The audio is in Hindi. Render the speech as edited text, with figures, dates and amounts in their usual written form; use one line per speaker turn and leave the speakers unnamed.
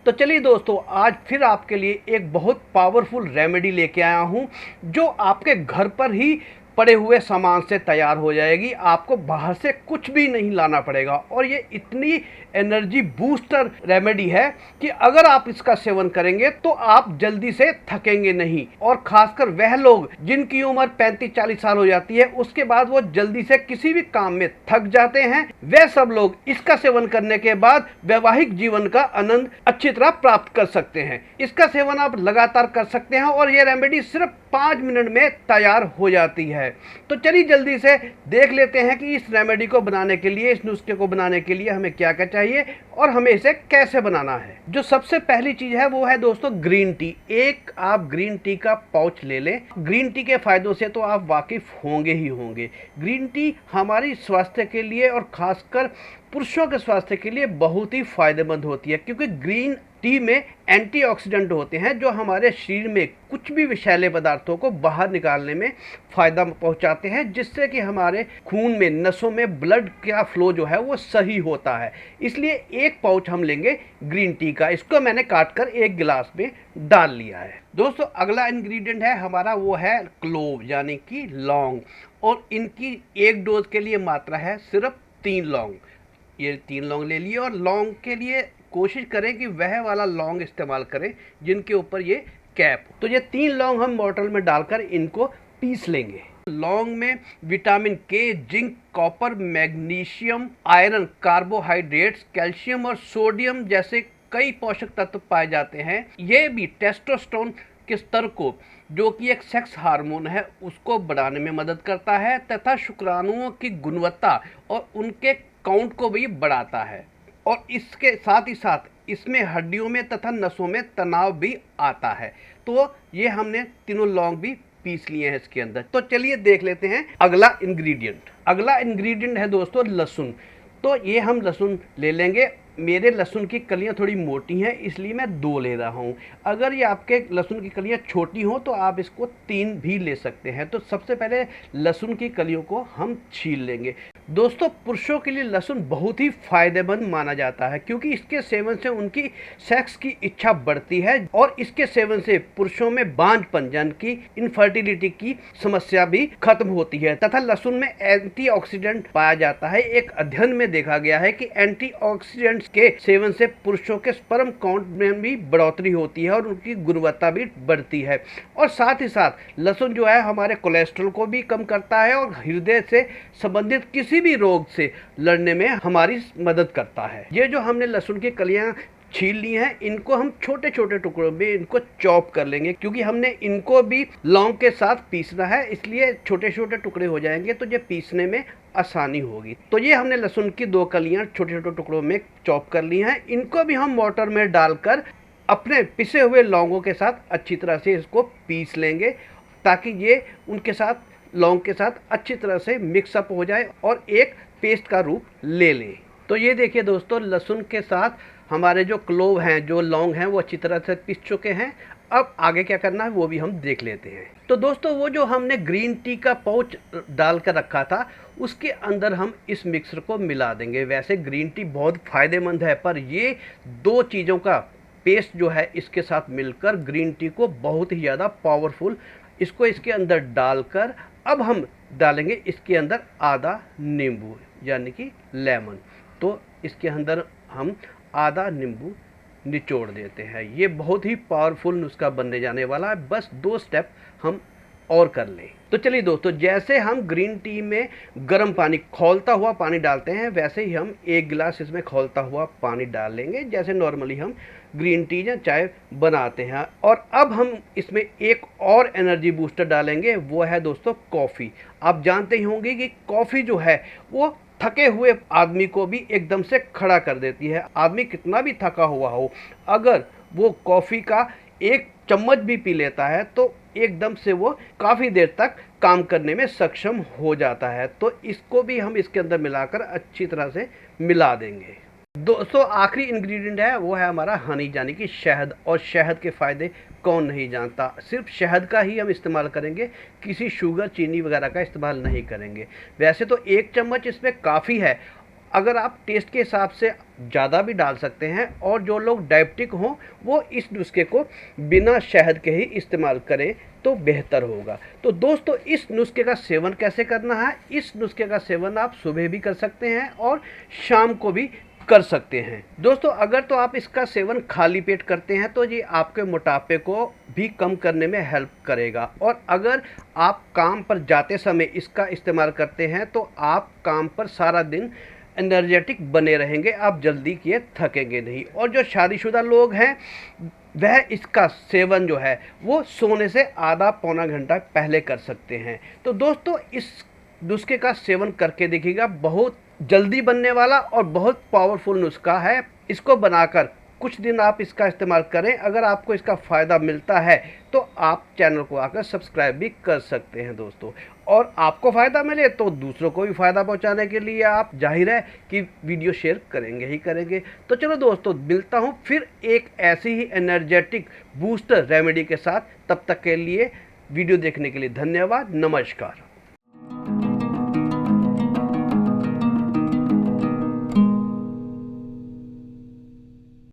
तो चलिए दोस्तों, आज फिर आपके लिए एक बहुत पावरफुल रेमेडी लेके आया हूं जो आपके घर पर ही पड़े हुए सामान से तैयार हो जाएगी। आपको बाहर से कुछ भी नहीं लाना पड़ेगा और ये इतनी एनर्जी बूस्टर रेमेडी है कि अगर आप इसका सेवन करेंगे तो आप जल्दी से थकेंगे नहीं। और खासकर वह लोग जिनकी उम्र 35-40 साल हो जाती है, उसके बाद वो जल्दी से किसी भी काम में थक जाते हैं, वे सब लोग इसका सेवन करने के बाद वैवाहिक जीवन का आनंद अच्छी तरह प्राप्त कर सकते हैं। इसका सेवन आप लगातार कर सकते हैं और ये रेमेडी सिर्फ 5 मिनट में तैयार हो जाती है। तो चलिए जल्दी से देख लेते हैं कि इस रेमेडी को बनाने के लिए, इस नुस्खे को बनाने के लिए हमें क्या क्या चाहिए और हमें इसे कैसे बनाना है। जो सबसे पहली चीज है वो है दोस्तों ग्रीन टी। एक आप ग्रीन टी का पाउच ले लें। ग्रीन टी के फायदों से तो आप वाकिफ होंगे ही होंगे। ग्रीन टी हमारी स्वास्थ्य के लिए और खासकर पुरुषों के स्वास्थ्य के लिए बहुत ही फायदेमंद होती है, क्योंकि ग्रीन टी में एंटीऑक्सीडेंट होते हैं जो हमारे शरीर में कुछ भी विषैले पदार्थों को बाहर निकालने में फ़ायदा पहुंचाते हैं, जिससे कि हमारे खून में, नसों में ब्लड का फ्लो जो है वो सही होता है। इसलिए एक पाउच हम लेंगे ग्रीन टी का। इसको मैंने काट कर एक गिलास में डाल लिया है। दोस्तों अगला इंग्रेडिएंट है हमारा, वो है क्लोव यानी कि लौंग। और इनकी एक डोज के लिए मात्रा है सिर्फ 3 लौंग। ये 3 लौंग ले लिए और लौंग के लिए कोशिश करें कि वह वाला लौंग इस्तेमाल करें जिनके ऊपर ये कैप हो। तो ये 3 लौंग हम बोतल में डालकर इनको पीस लेंगे। लौंग में विटामिन के, zinc, copper, magnesium, iron, carbohydrates, calcium और सोडियम जैसे कई पोषक तत्व पाए जाते हैं। ये भी टेस्टोस्टेरोन के स्तर को, जो कि एक सेक्स हार्मोन है, उसको बढ़ाने में मदद करता है तथा शुक्राणुओं की गुणवत्ता और उनके काउंट को भी बढ़ाता है। और इसके साथ ही साथ इसमें हड्डियों में तथा नसों में तनाव भी आता है। तो ये हमने तीनों लौंग भी पीस लिए हैं इसके अंदर। तो चलिए देख लेते हैं अगला इंग्रेडिएंट। अगला इंग्रेडिएंट है दोस्तों लहसुन। तो ये हम लहसुन ले लेंगे। मेरे लहसुन की कलियां थोड़ी मोटी हैं, इसलिए मैं 2 ले रहा हूं। अगर ये आपके लहसुन की कलियां छोटी हों तो आप इसको 3 भी ले सकते हैं। तो सबसे पहले लहसुन की कलियों को हम छील लेंगे। दोस्तों पुरुषों के लिए लहसुन बहुत ही फायदेमंद माना जाता है, क्योंकि इसके सेवन से उनकी सेक्स की इच्छा बढ़ती है और इसके सेवन से पुरुषों में बांझपन यानी कि इनफर्टिलिटी की समस्या भी खत्म होती है तथा लहसुन में एंटीऑक्सीडेंट पाया जाता है। एक अध्ययन में देखा गया है कि एंटीऑक्सीडेंट्स के सेवन से पुरुषों के स्पर्म काउंट में भी बढ़ोतरी होती है और उनकी गुणवत्ता भी बढ़ती है। और साथ ही साथ लहसुन जो है हमारे कोलेस्ट्रॉल को भी कम करता है और हृदय से संबंधित किसी भी रोग से लड़ने में हमारी मदद करता है। ये जो हमने लहसुन की कलियां छील ली हैं, इनको हम छोटे छोटे टुकड़ों में इनको चॉप कर लेंगे, क्योंकि हमने इनको भी लौंग के साथ पीसना है, इसलिए छोटे छोटे टुकड़े हो जाएंगे तो ये पीसने में आसानी होगी। तो ये हमने लहसुन की 2 कलियां छोटे छोटे टुकड़ों में चॉप कर ली हैं। इनको भी हम मोटर में डालकर अपने पिसे हुए लौंगों के साथ अच्छी तरह से इसको पीस लेंगे, ताकि ये उनके साथ, लौंग के साथ अच्छी तरह से मिक्सअप हो जाए और एक पेस्ट का रूप ले लें। तो ये देखिए दोस्तों, लहसुन के साथ हमारे जो क्लोव हैं, जो लौंग हैं, वो अच्छी तरह से पिस चुके हैं। अब आगे क्या करना है वो भी हम देख लेते हैं। तो दोस्तों वो जो हमने ग्रीन टी का पाउच डाल कर रखा था, उसके अंदर हम इस मिक्सर को मिला देंगे। वैसे ग्रीन टी बहुत फ़ायदेमंद है, पर ये 2 चीज़ों का पेस्ट जो है इसके साथ मिलकर ग्रीन टी को बहुत ही ज़्यादा पावरफुल, इसको इसके अंदर डालकर अब हम डालेंगे इसके अंदर आधा नींबू यानी कि लेमन। तो इसके अंदर हम आधा नींबू निचोड़ देते हैं। ये बहुत ही पावरफुल नुस्खा बनने जाने वाला है। बस 2 स्टेप हम और कर लें। तो चलिए दोस्तों, जैसे हम ग्रीन टी में गर्म पानी, खौलता हुआ पानी डालते हैं, वैसे ही हम 1 गिलास इसमें खौलता हुआ पानी डाल लेंगे, जैसे नॉर्मली हम ग्रीन टी या चाय बनाते हैं। और अब हम इसमें एक और एनर्जी बूस्टर डालेंगे, वो है दोस्तों कॉफ़ी। आप जानते ही होंगे कि कॉफ़ी जो है वो थके हुए आदमी को भी एकदम से खड़ा कर देती है। आदमी कितना भी थका हुआ हो, अगर वो कॉफ़ी का 1 चम्मच भी पी लेता है तो एकदम से वो काफ़ी देर तक काम करने में सक्षम हो जाता है। तो इसको भी हम इसके अंदर मिलाकर अच्छी तरह से मिला देंगे। दोस्तों आखिरी इंग्रेडिएंट है, वो है हमारा हनी यानी कि शहद। और शहद के फ़ायदे कौन नहीं जानता। सिर्फ शहद का ही हम इस्तेमाल करेंगे, किसी शुगर, चीनी वगैरह का इस्तेमाल नहीं करेंगे। वैसे तो 1 चम्मच इसमें काफ़ी है, अगर आप टेस्ट के हिसाब से ज़्यादा भी डाल सकते हैं, और जो लोग डायबिटिक हों वो इस नुस्खे को बिना शहद के ही इस्तेमाल करें तो बेहतर होगा। तो दोस्तों, इस नुस्खे का सेवन कैसे करना है? इस नुस्खे का सेवन आप सुबह भी कर सकते हैं और शाम को भी कर सकते हैं। दोस्तों, अगर तो आप इसका सेवन खाली पेट करते हैं तो ये आपके मोटापे को भी कम करने में हेल्प करेगा, और अगर आप काम पर जाते समय इसका इस्तेमाल करते हैं तो आप काम पर सारा दिन एनर्जेटिक बने रहेंगे, आप जल्दी किए थकेंगे नहीं। और जो शादीशुदा लोग हैं वह इसका सेवन जो है वो सोने से आधा पौना घंटा पहले कर सकते हैं। तो दोस्तों, इस नुस्खे का सेवन करके देखिएगा, बहुत जल्दी बनने वाला और बहुत पावरफुल नुस्खा है। इसको बनाकर कुछ दिन आप इसका इस्तेमाल करें, अगर आपको इसका फ़ायदा मिलता है तो आप चैनल को आकर सब्सक्राइब भी कर सकते हैं दोस्तों। और आपको फ़ायदा मिले तो दूसरों को भी फ़ायदा पहुंचाने के लिए आप जाहिर है कि वीडियो शेयर करेंगे ही करेंगे। तो चलो दोस्तों, मिलता हूं फिर एक ऐसी ही एनर्जेटिक बूस्टर रेमेडी के साथ। तब तक के लिए वीडियो देखने के लिए धन्यवाद। नमस्कार।